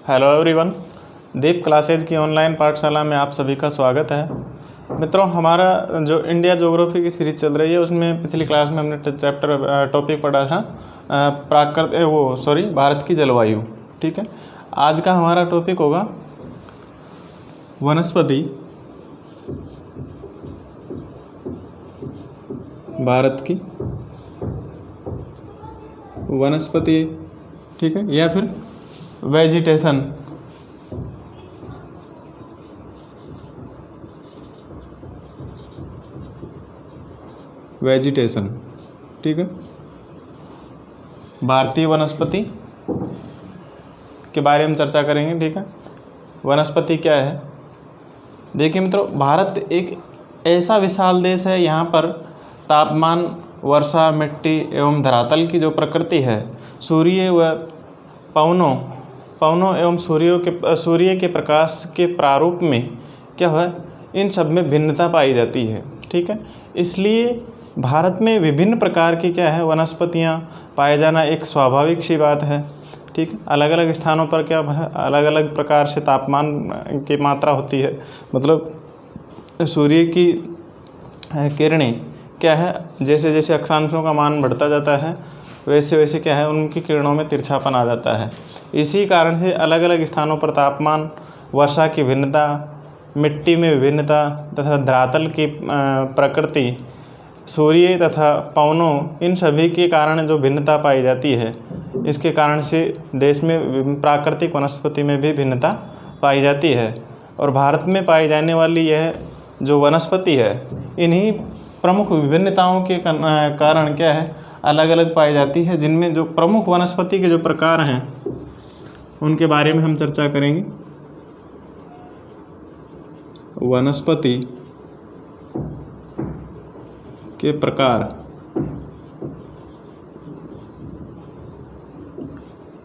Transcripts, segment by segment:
Hello everyone, दीप classes की online पाठशाला में आप सभी का स्वागत है। मित्रों, हमारा जो इंडिया ज्योग्राफी की सीरीज चल रही है उसमें पिछली क्लास में हमने टॉपिक पढ़ा था भारत की जलवायु। ठीक है, आज का हमारा टॉपिक होगा वनस्पति, भारत की वनस्पति, ठीक है, या फिर वेजिटेशन। वेजिटेशन, ठीक है, भारतीय वनस्पति के बारे में चर्चा करेंगे। ठीक है, वनस्पति क्या है? देखिए मित्रों, भारत एक ऐसा विशाल देश है, यहाँ पर तापमान, वर्षा, मिट्टी एवं धरातल की जो प्रकृति है, सूर्य व पवनों एवं सूर्य के प्रकाश के प्रारूप में क्या है, इन सब में भिन्नता पाई जाती है। ठीक है, इसलिए भारत में विभिन्न प्रकार की क्या है, वनस्पतियाँ पाए जाना एक स्वाभाविक सी बात है। ठीक है, अलग अलग स्थानों पर क्या है, अलग अलग प्रकार से तापमान की मात्रा होती है, मतलब सूर्य की किरणें क्या है, जैसे जैसे अक्षांशों का मान बढ़ता जाता है वैसे वैसे क्या है, उनकी किरणों में तिरछापन आ जाता है। इसी कारण से अलग अलग स्थानों पर तापमान, वर्षा की भिन्नता, मिट्टी में विभिन्नता तथा धरातल की प्रकृति, सूर्य तथा पवनों, इन सभी के कारण जो भिन्नता पाई जाती है, इसके कारण से देश में प्राकृतिक वनस्पति में भी भिन्नता पाई जाती है। और भारत में पाई जाने वाली यह जो वनस्पति है, इन्हीं प्रमुख विभिन्नताओं के कारण क्या है, अलग अलग पाई जाती है, जिनमें जो प्रमुख वनस्पति के जो प्रकार हैं उनके बारे में हम चर्चा करेंगे। वनस्पति के प्रकार,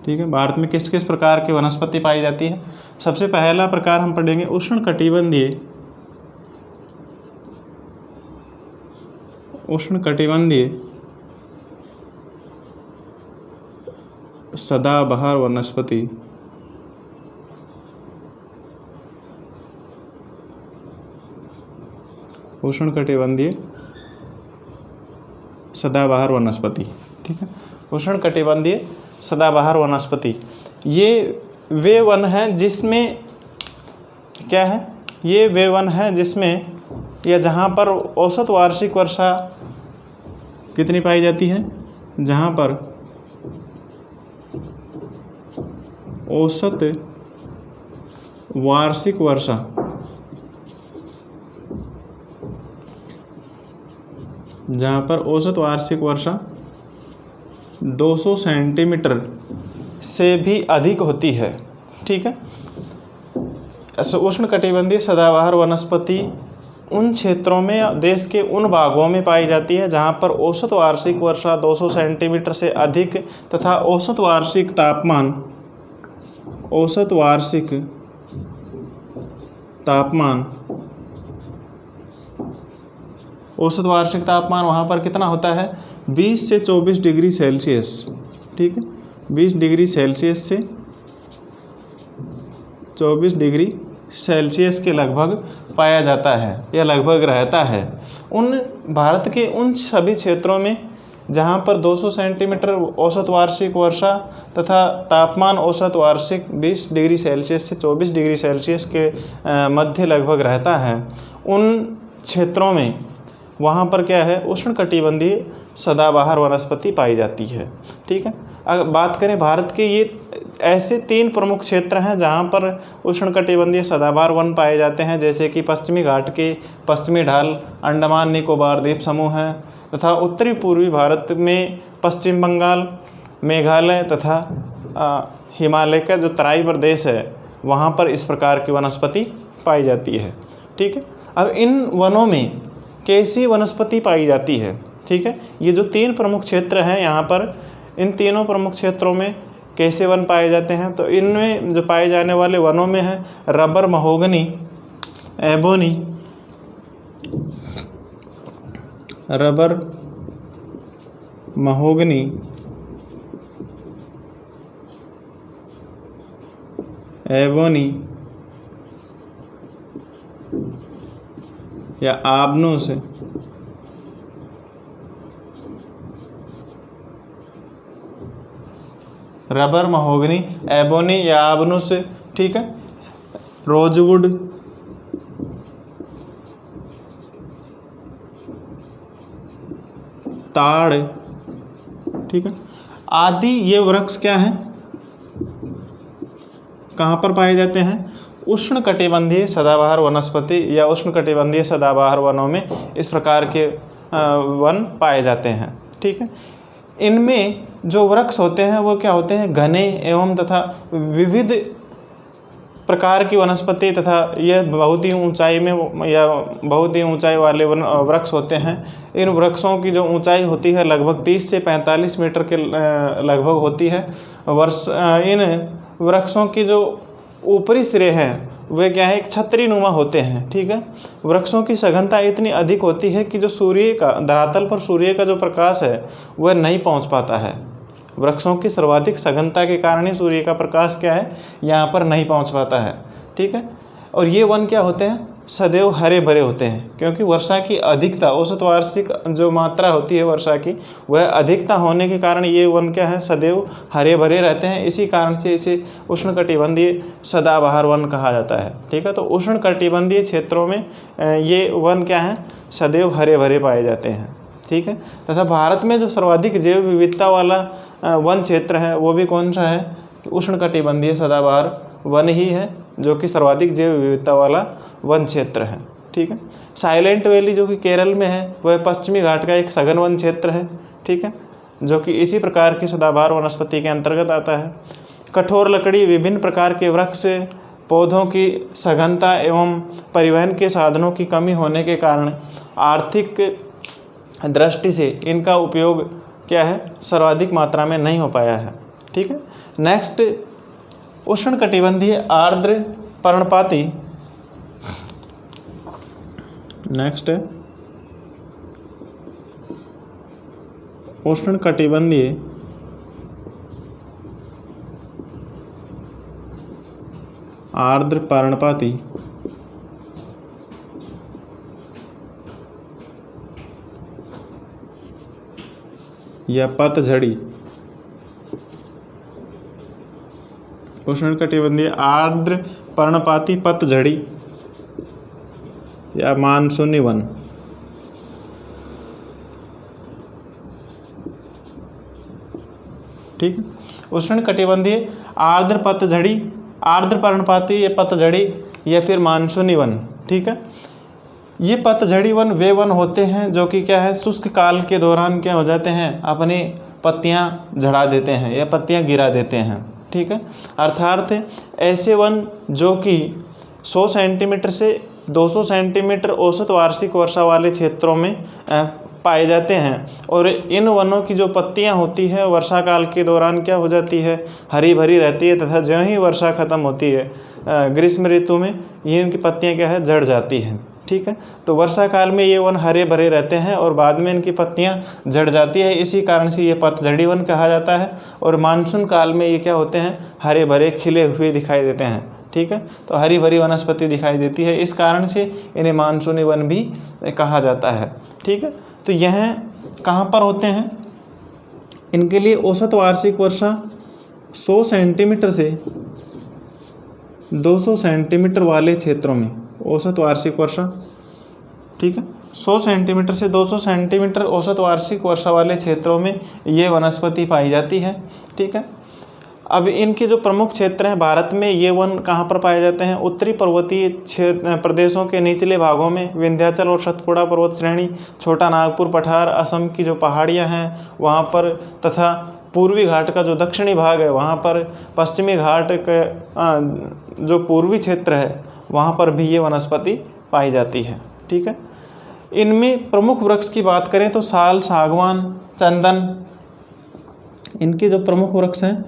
ठीक है, भारत में किस किस प्रकार की वनस्पति पाई जाती है। सबसे पहला प्रकार हम पढ़ेंगे उष्णकटिबंधीय सदाबहार वनस्पति। उष्णकटिबंधीय सदाबहार वनस्पति, ठीक है, उष्णकटिबंधीय सदाबहार वनस्पति, ये वे वन हैं जिसमें क्या है, ये वे वन हैं जिसमें या जहाँ पर औसत वार्षिक वर्षा कितनी पाई जाती है, जहाँ पर औसत वार्षिक वर्षा वर्षा 200 सेंटीमीटर से भी अधिक होती है। ठीक है, उष्णकटिबंधीय सदाबहार वनस्पति उन क्षेत्रों में, देश के उन भागों में पाई जाती है जहां पर औसत वार्षिक वर्षा 200 सेंटीमीटर से अधिक तथा औसत वार्षिक तापमान वहाँ पर कितना होता है, 20 से 24 डिग्री सेल्सियस। ठीक है, 20 डिग्री सेल्सियस से 24 डिग्री सेल्सियस के लगभग पाया जाता है या लगभग रहता है। उन भारत के उन सभी क्षेत्रों में जहाँ पर 200 सेंटीमीटर औसत वार्षिक वर्षा तथा तापमान औसत वार्षिक 20 डिग्री सेल्सियस से 24 डिग्री सेल्सियस के मध्य लगभग रहता है, उन क्षेत्रों में वहाँ पर क्या है, उष्णकटिबंधीय सदाबहार वनस्पति पाई जाती है। ठीक है, अगर बात करें भारत के, ये ऐसे 3 प्रमुख क्षेत्र हैं जहाँ पर उष्णकटिबंधीय सदाबहार वन पाए जाते हैं, जैसे कि पश्चिमी घाट के पश्चिमी ढाल, अंडमान निकोबार द्वीप समूह है, तथा उत्तरी पूर्वी भारत में पश्चिम बंगाल, मेघालय तथा हिमालय का जो तराई प्रदेश है, वहाँ पर इस प्रकार की वनस्पति पाई जाती है। ठीक है, अब इन वनों में कैसी वनस्पति पाई जाती है? ठीक है, ये जो 3 प्रमुख क्षेत्र हैं, यहाँ पर इन तीनों प्रमुख क्षेत्रों में कैसे वन पाए जाते हैं? तो इनमें जो पाए जाने वाले वनों में है rubber, mahogany, ebony, rubber, mahogany, ebony या आबनूस, रबर, महोगनी, एबोनी या आबनूस, ठीक है। रोजवुड, ताड़, ठीक है, आदि ये वृक्ष क्या हैं, कहाँ पर पाए जाते हैं? उष्णकटिबंधीय सदाबहार वनस्पति या उष्णकटिबंधीय सदाबहार वनों में इस प्रकार के वन पाए जाते हैं, ठीक है। इनमें जो वृक्ष होते हैं वो क्या होते हैं? घने एवं तथा विविध प्रकार की वनस्पति तथा यह बहुत ही ऊंचाई में या बहुत ही ऊंचाई वाले वृक्ष होते हैं। इन वृक्षों की जो ऊंचाई होती है लगभग 30 से 45 मीटर के लगभग होती है। इन वृक्षों की जो ऊपरी सिरे हैं वे क्या है, एक छतरी नुमा होते हैं, ठीक है। वृक्षों की सघनता इतनी अधिक होती है कि जो सूर्य का धरातल पर सूर्य का जो प्रकाश है वह नहीं पहुंच पाता है। वृक्षों की सर्वाधिक सघनता के कारण ही सूर्य का प्रकाश क्या है, यहाँ पर नहीं पहुँच पाता है, ठीक है। और ये वन क्या होते हैं? सदैव हरे भरे होते हैं, क्योंकि वर्षा की अधिकता, औसत वार्षिक जो मात्रा होती है वर्षा की, वह अधिकता होने के कारण ये वन क्या है, सदैव हरे भरे रहते हैं। इसी कारण से इसे उष्णकटिबंधीय सदाबहार वन कहा जाता है, ठीक है। तो उष्णकटिबंधीय क्षेत्रों में ये वन क्या है, सदैव हरे भरे पाए जाते हैं, ठीक है। तथा भारत में जो सर्वाधिक जैव विविधता वाला वन क्षेत्र है वो भी कौन सा है? उष्णकटिबंधीय सदाबहार वन ही है, जो कि सर्वाधिक जैव विविधता वाला वन क्षेत्र है, ठीक है। साइलेंट वैली जो कि केरल में है वह पश्चिमी घाट का एक सघन वन क्षेत्र है, ठीक है, जो कि इसी प्रकार की सदाबहार वनस्पति के अंतर्गत आता है। कठोर लकड़ी, विभिन्न प्रकार के वृक्ष, पौधों की सघनता एवं परिवहन के साधनों की कमी होने के कारण आर्थिक दृष्टि से इनका उपयोग क्या है, सर्वाधिक मात्रा में नहीं हो पाया है, ठीक है। नेक्स्ट, उष्णकटिबंधीय आर्द्र पर्णपाती। नेक्स्ट है उष्णकटिबंधीय आर्द्र पर्णपाती या पतझड़ी। उष्णकटिबंधीय आर्द्र पर्णपाती पतझड़ी या मानसूनी वन, ठीक है। उष्णकटिबंधीय आर्द्र पतझड़ी, आर्द्र पर्णपाती या पतझड़ी या फिर मानसूनी वन, ठीक है। ये पतझड़ी वन वे वन होते हैं जो कि क्या है, शुष्क काल के दौरान क्या हो जाते हैं, अपनी पत्तियां झड़ा देते हैं या पत्तियां गिरा देते हैं, ठीक है। अर्थात ऐसे वन जो कि 100 सेंटीमीटर से 200 सेंटीमीटर औसत वार्षिक वर्षा वाले क्षेत्रों में पाए जाते हैं। और इन वनों की जो पत्तियां होती है वर्षा काल के दौरान क्या हो जाती है, हरी भरी रहती है, तथा ज्यों ही वर्षा खत्म होती है ग्रीष्म ऋतु में ये इनकी पत्तियां क्या है, झड़ जाती हैं, ठीक है। तो वर्षा काल में ये वन हरे भरे रहते हैं और बाद में इनकी पत्तियां झड़ जाती है, इसी कारण से ये पतझड़ी वन कहा जाता है। और मानसून काल में ये क्या होते हैं, हरे भरे खिले हुए दिखाई देते हैं, ठीक है। तो हरी भरी वनस्पति दिखाई देती है, इस कारण से इन्हें मानसूनी वन भी कहा जाता है, ठीक है। तो यह कहाँ पर होते हैं? इनके लिए औसत वार्षिक वर्षा 100 सेंटीमीटर से 200 सेंटीमीटर वाले क्षेत्रों में औसत वार्षिक वर्षा, ठीक है, 100 सेंटीमीटर से 200 सेंटीमीटर औसत वार्षिक वर्षा वाले क्षेत्रों में ये वनस्पति पाई जाती है, ठीक है। अब इनके जो प्रमुख क्षेत्र हैं भारत में, ये वन कहाँ पर पाए जाते हैं? उत्तरी पर्वतीय प्रदेशों के निचले भागों में, विंध्याचल और सतपुड़ा पर्वत श्रेणी, छोटा नागपुर पठार, असम की जो पहाड़ियाँ हैं वहाँ पर, तथा पूर्वी घाट का जो दक्षिणी भाग है वहाँ पर, पश्चिमी घाट का जो पूर्वी क्षेत्र है वहाँ पर भी ये वनस्पति पाई जाती है, ठीक है। इनमें प्रमुख वृक्ष की बात करें तो साल, सागवान, चंदन, इनके जो प्रमुख वृक्ष हैं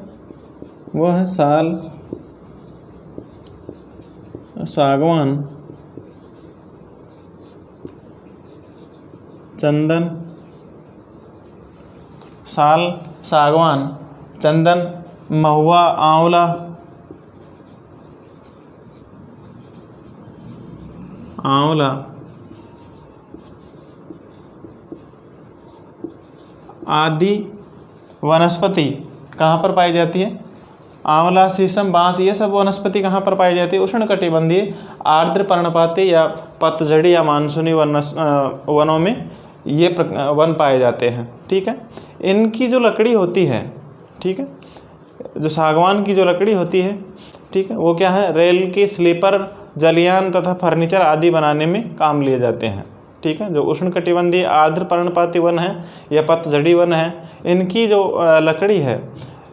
वो है साल, सागवान, चंदन, साल, सागवान, चंदन, महुआ, आंवला, आंवला आदि वनस्पति कहाँ पर पाई जाती है? आंवला, शीशम, बांस, ये सब वनस्पति कहाँ पर पाई जाती है? उष्णकटिबंधीय आर्द्र पर्णपाती या पतझड़ी या मानसूनी वनों में ये वन पाए जाते हैं। ठीक है, इनकी जो लकड़ी होती है, ठीक है, जो सागवान की जो लकड़ी होती है, ठीक है, वो क्या है? रेल के स्लीपर, जलयान तथा फर्नीचर आदि बनाने में काम लिए जाते हैं। ठीक है, जो उष्णकटिबंधीय आर्द्र पर्णपाती वन है या पतझड़ी वन है, इनकी जो लकड़ी है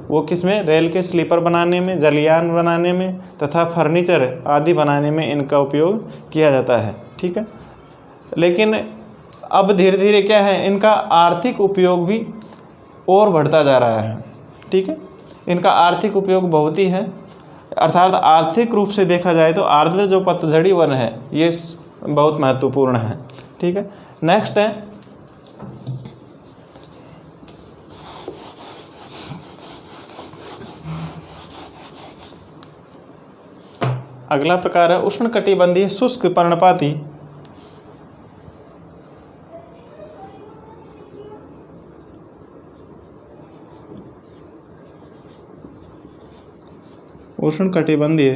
वो किसमें? रेल के स्लीपर बनाने में, जलयान बनाने में तथा फर्नीचर आदि बनाने में इनका उपयोग किया जाता है। ठीक है, लेकिन अब धीरे धीरे क्या है, इनका आर्थिक उपयोग भी और बढ़ता जा रहा है। ठीक है, इनका आर्थिक उपयोग बहुत ही है, अर्थात आर्थिक रूप से देखा जाए तो आर्द्र जो पतझड़ी वन है ये बहुत महत्वपूर्ण है। ठीक है, नेक्स्ट है अगला प्रकार है उष्णकटिबंधीय शुष्क पर्णपाती। उष्णकटिबंधीय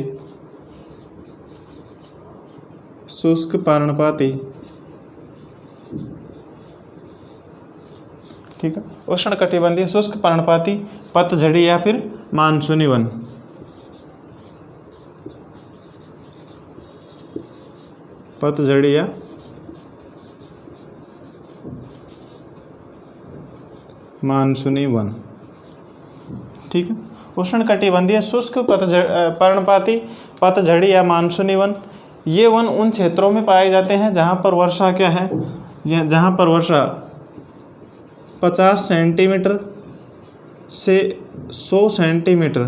शुष्क पर्णपाती, ठीक है, उष्णकटिबंधीय शुष्क पर्णपाती पतझड़ी या फिर मानसूनी वन। पतझड़ी या मानसूनी वन। ठीक है, उष्णकटिबंधीय शुष्क पर्णपाती पतझड़ी या मानसूनी वन, ये वन उन क्षेत्रों में पाए जाते हैं जहाँ पर वर्षा क्या है, जहाँ पर वर्षा 50 सेंटीमीटर से 100 सेंटीमीटर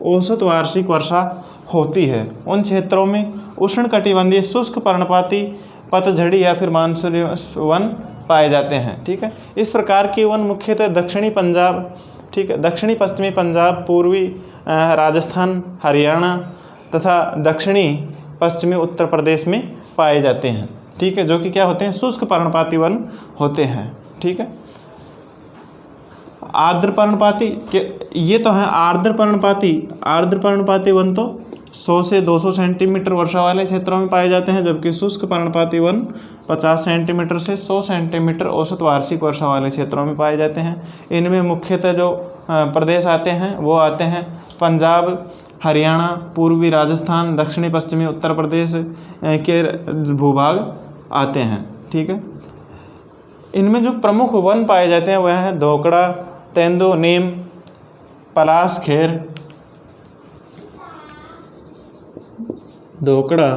औसत वार्षिक वर्षा होती है। उन क्षेत्रों में उष्णकटिबंधीय शुष्क पर्णपाती पतझड़ी या फिर मानसूनी वन पाए जाते हैं। ठीक है, इस प्रकार के वन मुख्यतः दक्षिणी पंजाब, ठीक है, दक्षिणी पश्चिमी पंजाब, पूर्वी राजस्थान, हरियाणा तथा दक्षिणी पश्चिमी उत्तर प्रदेश में पाए जाते हैं। ठीक है, जो कि क्या होते हैं? शुष्क पर्णपाती वन होते हैं। ठीक है, आर्द्र पर्णपाती के ये तो है आर्द्र पर्णपाती। आर्द्र पर्णपाती वन तो 100 से 200 सेंटीमीटर वर्षा वाले क्षेत्रों में पाए जाते हैं, जबकि शुष्क पर्णपाती वन 50 सेंटीमीटर से 100 सेंटीमीटर औसत वार्षिक वर्षा वाले क्षेत्रों में पाए जाते हैं। इनमें मुख्यतः जो प्रदेश आते हैं वो आते हैं पंजाब, हरियाणा, पूर्वी राजस्थान, दक्षिणी पश्चिमी उत्तर प्रदेश के भूभाग आते हैं। ठीक है, इनमें जो प्रमुख वन पाए जाते हैं वह हैं धोकड़ा, तेंदु, नीम, पलास, खेर। धोकड़ा,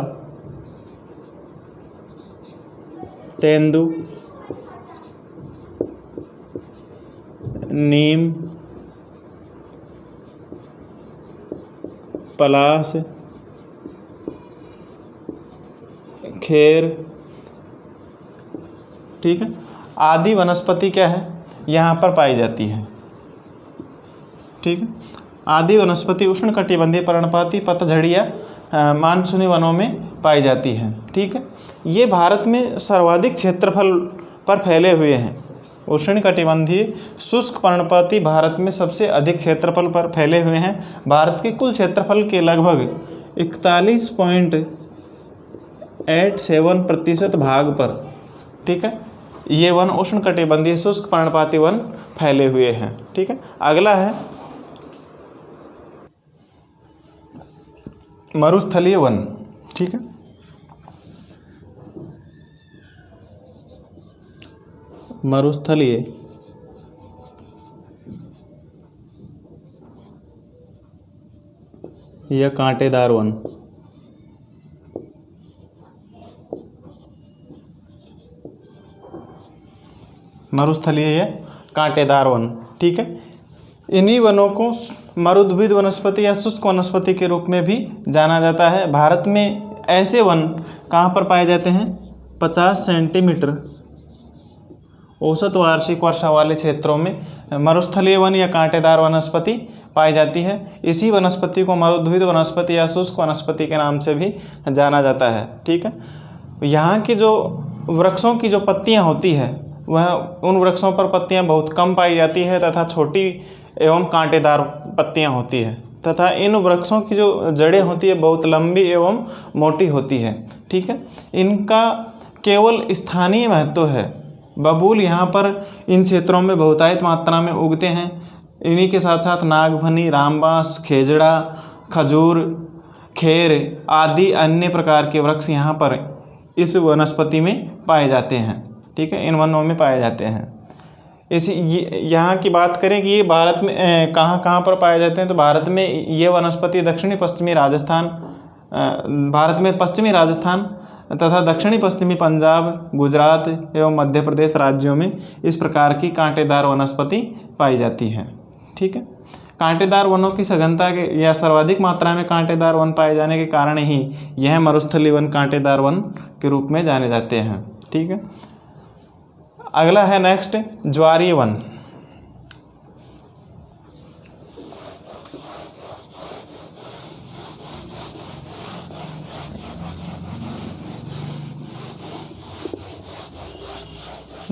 तेंदु, नीम, पलास, खेर, ठीक है, आदि वनस्पति क्या है? यहाँ पर पाई जाती है। ठीक है, आदि वनस्पति उष्णकटिबंधीय पर्णपाती पतझड़ी या मानसूनी वनों में पाई जाती है। ठीक है, ये भारत में सर्वाधिक क्षेत्रफल पर फैले हुए हैं। उष्णकटिबंधीय शुष्क पर्णपाती भारत में सबसे अधिक क्षेत्रफल पर फैले हुए हैं। भारत के कुल क्षेत्रफल के लगभग 41.87% भाग पर, ठीक है, ये वन उष्णकटिबंधीय शुष्क पर्णपाती वन फैले हुए हैं। ठीक है, अगला है मरुस्थलीय वन। ठीक है, मरुस्थलीय या कांटेदार वन। मरुस्थलीय या कांटेदार वन। ठीक है, इन्हीं वनों को मरुद्भिद वनस्पति या शुष्क वनस्पति के रूप में भी जाना जाता है। भारत में ऐसे वन कहाँ पर पाए जाते हैं? 50 सेंटीमीटर औसत वार्षिक वर्षा वाले क्षेत्रों में मरुस्थलीय वन या कांटेदार वनस्पति पाई जाती है। इसी वनस्पति को मरुद्भिद वनस्पति या शुष्क वनस्पति के नाम से भी जाना जाता है। ठीक है, यहाँ की जो वृक्षों की जो पत्तियाँ होती है वह उन वृक्षों पर पत्तियाँ बहुत कम पाई जाती है तथा छोटी एवं कांटेदार पत्तियाँ होती है तथा इन वृक्षों की जो जड़ें होती है बहुत लंबी एवं मोटी होती है। ठीक है, इनका केवल स्थानीय महत्व है। बबूल यहाँ पर इन क्षेत्रों में बहुतायत मात्रा में उगते हैं। इन्हीं के साथ साथ नागफनी, रामबांस, खेजड़ा, खजूर, खेर आदि अन्य प्रकार के वृक्ष यहाँ पर इस वनस्पति में पाए जाते हैं। ठीक है, इन वनों में पाए जाते हैं। इसी यहाँ की बात करें कि ये भारत में कहाँ कहाँ पर पाए जाते हैं, तो भारत में ये वनस्पति दक्षिणी पश्चिमी राजस्थान, भारत में पश्चिमी राजस्थान तथा दक्षिणी पश्चिमी पंजाब, गुजरात एवं मध्य प्रदेश राज्यों में इस प्रकार की कांटेदार वनस्पति पाई जाती है। ठीक है, कांटेदार वनों की सघनता के या सर्वाधिक मात्रा में कांटेदार वन पाए जाने के कारण ही यह मरुस्थलीय वन कांटेदार वन के रूप में जाने जाते हैं। ठीक है, अगला है नेक्स्ट ज्वारीय वन।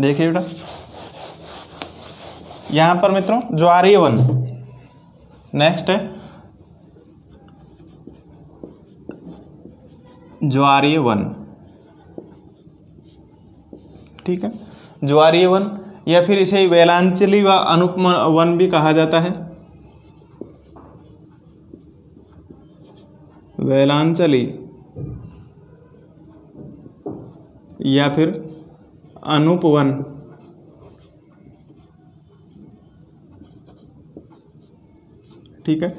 देखिए बेटा, यहाँ पर मित्रों ज्वारीय वन नेक्स्ट है ज्वारीय वन। ठीक है, ज्वारीय वन या फिर इसे वेलांचली व अनुपम वन भी कहा जाता है। वेलांचली या फिर अनुपवन। ठीक है,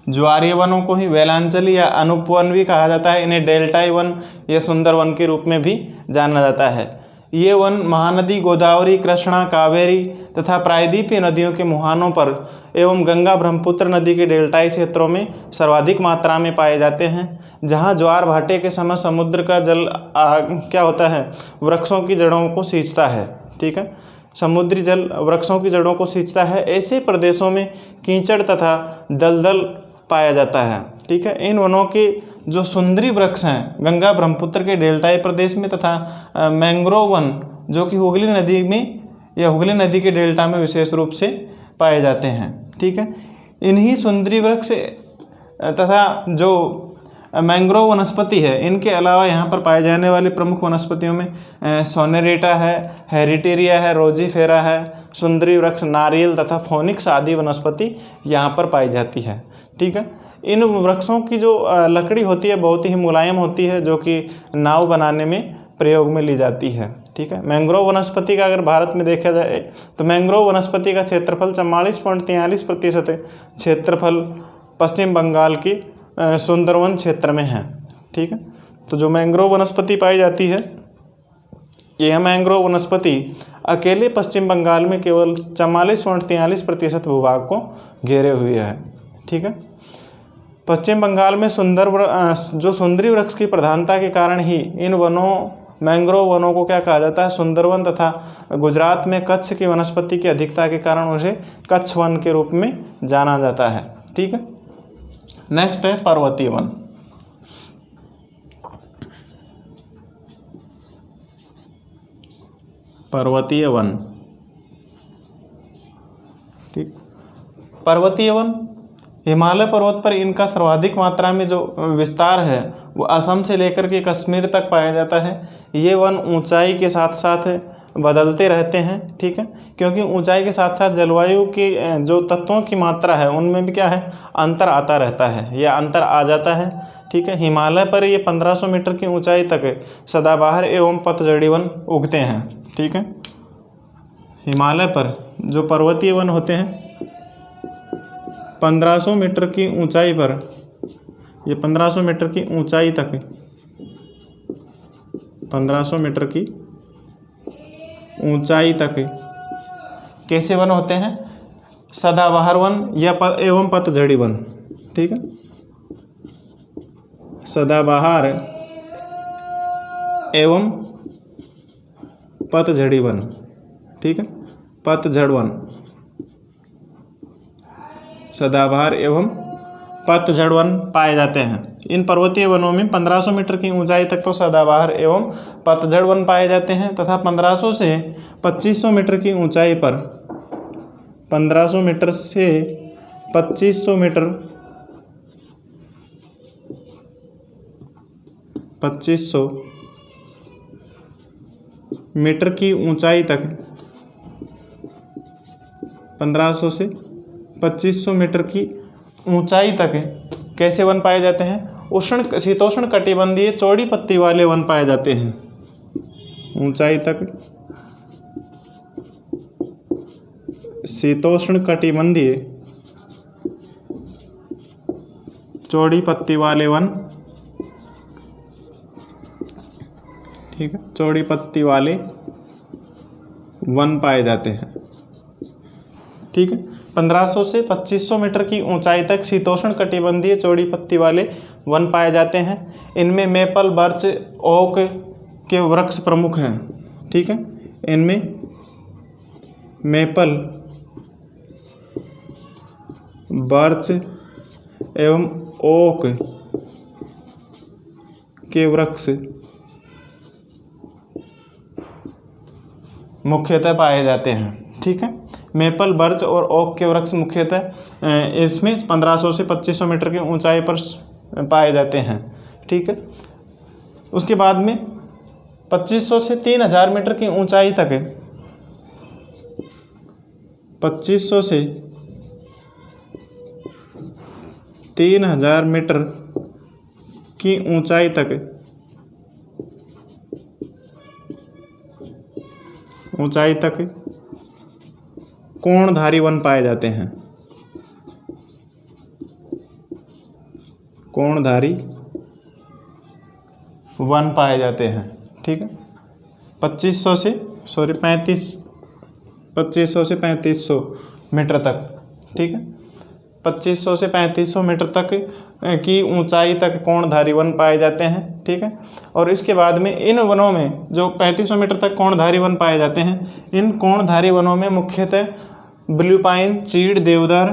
ज्वारीय वनों को ही वेलांचली या अनुपवन भी कहा जाता है। इन्हें डेल्टाई वन या सुंदर वन के रूप में भी जाना जाता है। ये वन महानदी गोदावरी, कृष्णा, कावेरी तथा प्रायद्वीपीय नदियों के मुहानों पर एवं गंगा ब्रह्मपुत्र नदी के डेल्टाई क्षेत्रों में सर्वाधिक मात्रा में पाए जाते हैं। जहाँ ज्वार भाटे के समय समुद्र का जल क्या होता है, वृक्षों की जड़ों को सींचता है। ठीक है, समुद्री जल वृक्षों की जड़ों को सींचता है। ऐसे प्रदेशों में कीचड़ तथा दलदल पाया जाता है। ठीक है, इन वनों के जो सुंदरी वृक्ष हैं गंगा ब्रह्मपुत्र के डेल्टाई प्रदेश में तथा मैंग्रोव वन जो कि हुगली नदी में या हुगली नदी के डेल्टा में विशेष रूप से पाए जाते हैं। ठीक है, इन्हीं सुंदरी वृक्ष तथा जो मैंग्रोव वनस्पति है, इनके अलावा यहाँ पर पाए जाने वाली प्रमुख वनस्पतियों में सोनेरेटा है, हेरिटेरिया है, रोजीफेरा है, सुंदरी वृक्ष, नारियल तथा फोनिक्स आदि वनस्पति यहाँ पर पाई जाती है। ठीक है, इन वृक्षों की जो लकड़ी होती है बहुत ही मुलायम होती है, जो कि नाव बनाने में प्रयोग में ली जाती है। ठीक है, मैंग्रोव वनस्पति का अगर भारत में देखा जाए तो मैंग्रोव वनस्पति का क्षेत्रफल 44.43% क्षेत्रफल पश्चिम बंगाल की सुंदरवन क्षेत्र में है। ठीक है, तो जो मैंग्रोव वनस्पति पाई जाती है, यह मैंग्रोव वनस्पति अकेले पश्चिम बंगाल में केवल 44.43% भूभाग को घेरे हुए है। ठीक है, पश्चिम बंगाल में जो सुंदरी वृक्ष की प्रधानता के कारण ही इन वनों मैंग्रोव वनों को क्या कहा जाता है, सुंदरवन, तथा गुजरात में कच्छ की वनस्पति की अधिकता के कारण उसे कच्छ वन के रूप में जाना जाता है। ठीक है, नेक्स्ट है पर्वतीय वन। पर्वतीय वन। ठीक, पर्वतीय वन हिमालय पर्वत पर इनका सर्वाधिक मात्रा में जो विस्तार है वो असम से लेकर के कश्मीर तक पाया जाता है। ये वन ऊंचाई के साथ साथ बदलते रहते हैं। ठीक है, क्योंकि ऊंचाई के साथ साथ जलवायु की जो तत्वों की मात्रा है उनमें भी क्या है, अंतर आता रहता है या अंतर आ जाता है। ठीक है, हिमालय पर ये 1500 मीटर की ऊंचाई तक सदाबहार एवं पतझड़ी वन उगते हैं। ठीक है, हिमालय पर जो पर्वतीय वन होते हैं 1500 मीटर की ऊंचाई पर, ये 1500 मीटर की ऊंचाई तक 1500 मीटर की ऊंचाई तक कैसे वन होते हैं, सदाबहार वन या एवं पतझड़ी वन। ठीक है, सदाबहार एवं पतझड़ी वन। ठीक है, पतझड़ वन, सदाबहार एवं पतझड़ वन पाए जाते हैं। इन पर्वतीय वनों में 1500 मीटर की ऊंचाई तक तो सदाबहार एवं पतझड़ वन पाए जाते हैं तथा 1500 से 2500 मीटर की ऊंचाई पर 1500 मीटर से 2500 मीटर 2500 मीटर की ऊंचाई तक 1500 से 2500 मीटर की ऊंचाई तक कैसे वन पाए जाते हैं? उष्ण शीतोष्ण कटिबंधीय चौड़ी पत्ती वाले वन पाए जाते हैं। ऊंचाई तक शीतोष्ण कटिबंधीय चौड़ी पत्ती वाले वन, ठीक है, चौड़ी पत्ती वाले वन पाए जाते हैं। ठीक है, 1500 से 2500 मीटर की ऊंचाई तक शीतोष्ण कटिबंधीय चौड़ी पत्ती वाले वन पाए जाते हैं। इनमें मेपल, बर्च, ओक के वृक्ष प्रमुख हैं। ठीक है, इनमें मेपल, बर्च एवं ओक के वृक्ष मुख्यतः पाए जाते हैं। ठीक है, मेपल, बर्च और ओक के वृक्ष मुख्यतः इसमें 1500 से 2500 मीटर की ऊंचाई पर पाए जाते हैं। ठीक है, उसके बाद में 2500 से 3000 मीटर की ऊंचाई तक 2500 से 3000 मीटर की ऊंचाई तक कोणधारी वन पाए जाते हैं। कोणधारी वन पाए जाते हैं। ठीक है, 2500 से 3500 मीटर तक। ठीक है, 2500 से 3500 मीटर तक की ऊंचाई तक कोणधारी वन पाए जाते हैं। ठीक है, और इसके बाद में इन वनों में जो 3500 मीटर तक कोणधारी वन पाए जाते हैं, इन कोणधारी वनों में मुख्यतः ब्लू पाइन, चीड़, देवदार,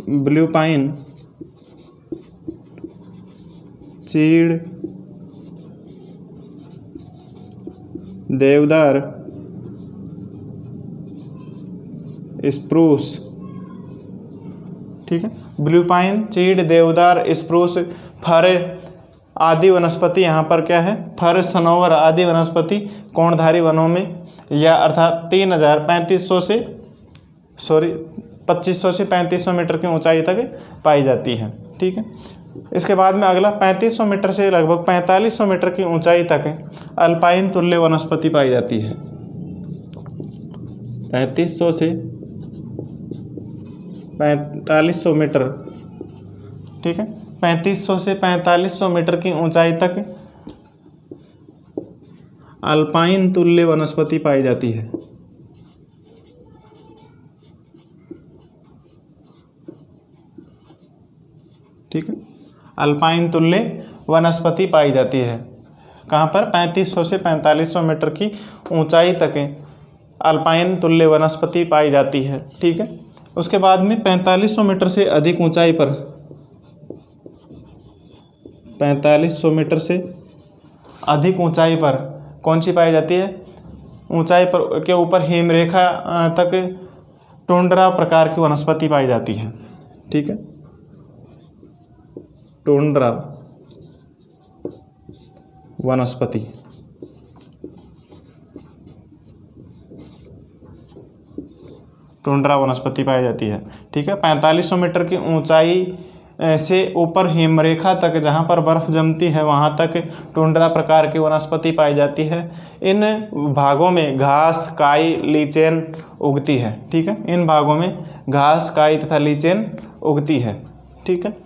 ब्लू पाइन, चीड़, देवदार, स्प्रूस। ठीक है, ब्लू पाइन, चीड़, देवदार, स्प्रूस, फर आदि वनस्पति यहाँ पर क्या है? फर, सनोवर आदि वनस्पति कोणधारी वनों में या अर्थात 2500 से 3500 मीटर की ऊंचाई तक पाई जाती है। ठीक है, इसके बाद में अगला 3500 मीटर से लगभग 4500 मीटर की ऊंचाई तक अल्पाइन तुल्य वनस्पति पाई जाती है। 3500 से 4500 मीटर, ठीक है, 3500 से 4500 मीटर की ऊंचाई तक अल्पाइन तुल्य वनस्पति पाई जाती है। ठीक है, अल्पाइन तुल्य वनस्पति पाई जाती है। कहाँ पर? 3500 से 4500 मीटर की ऊंचाई तक अल्पाइन तुल्य वनस्पति पाई जाती है। ठीक है, उसके बाद में 4500 मीटर से अधिक ऊंचाई पर 4500 मीटर से अधिक ऊंचाई पर कौन सी पाई जाती है? ऊंचाई पर के ऊपर हिमरेखा तक टुंड्रा प्रकार की वनस्पति पाई जाती है। ठीक है, टुंड्रा वनस्पति। टुंड्रा वनस्पति पाई जाती है। ठीक है, 4500 मीटर की ऊंचाई से ऊपर हिमरेखा तक जहाँ पर बर्फ जमती है वहाँ तक टुंड्रा प्रकार की वनस्पति पाई जाती है। इन भागों में घास, काई, लीचेन उगती है। ठीक है, इन भागों में घास, काई तथा लीचेन उगती है। ठीक है,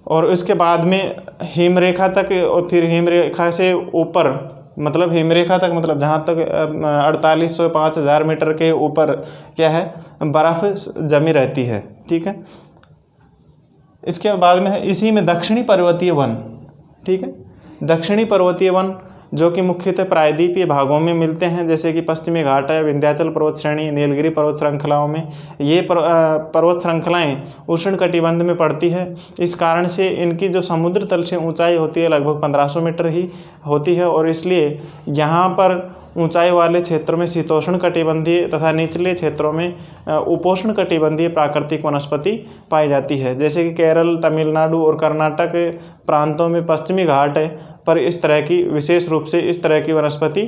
और इसके बाद में हिमरेखा तक और फिर हिमरेखा से ऊपर मतलब हिमरेखा तक मतलब जहाँ तक 4800-5000 मीटर के ऊपर क्या है? बर्फ़ जमी रहती है। ठीक है, इसके बाद में है इसी में दक्षिणी पर्वतीय वन। ठीक है, दक्षिणी पर्वतीय वन जो कि मुख्यतः प्रायद्वीपीय भागों में मिलते हैं, जैसे कि पश्चिमी घाट है, विंध्याचल पर्वत श्रेणी, नीलगिरी पर्वत श्रृंखलाओं में। ये पर्वत श्रृंखलाएँ उष्णकटिबंध में पड़ती है। इस कारण से इनकी जो समुद्र तल से ऊंचाई होती है लगभग 1500 मीटर ही होती है, और इसलिए यहाँ पर ऊंचाई वाले क्षेत्रों में शीतोष्ण कटिबंधीय तथा निचले क्षेत्रों में उपोष्ण कटिबंधीय प्राकृतिक वनस्पति पाई जाती है। जैसे कि केरल, तमिलनाडु और कर्नाटक प्रांतों में पश्चिमी घाट है पर इस तरह की विशेष रूप से इस तरह की वनस्पति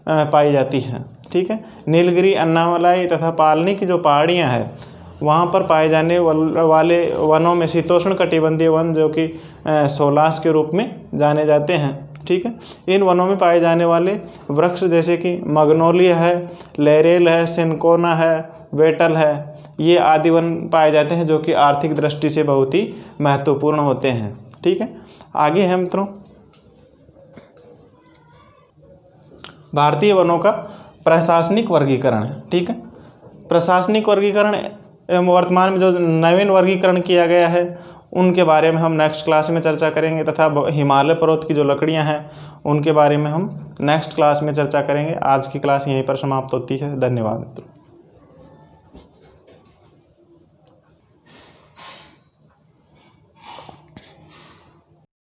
पाई जाती है। ठीक है। नीलगिरी, अन्नामलाई तथा पालनी की जो पहाड़ियाँ हैं वहाँ पर पाए जाने वाले वनों में शीतोष्ण कटिबंधीय वन जो कि सोलास के रूप में जाने जाते हैं। ठीक है। इन वनों में पाए जाने वाले वृक्ष जैसे कि मगनोलिया है, लेरेल है, सिनकोना है, वेटल है, ये आदि वन पाए जाते हैं जो कि आर्थिक दृष्टि से बहुत ही महत्वपूर्ण होते हैं। ठीक है। आगे है मित्रों भारतीय वनों का प्रशासनिक वर्गीकरण। ठीक है। प्रशासनिक वर्गीकरण एवं वर्तमान में जो नवीन वर्गीकरण किया गया है उनके बारे में हम नेक्स्ट क्लास में चर्चा करेंगे, तथा हिमालय पर्वत की जो लकड़ियां हैं उनके बारे में हम नेक्स्ट क्लास में चर्चा करेंगे। आज की क्लास यहीं पर समाप्त होती है। धन्यवाद मित्रों।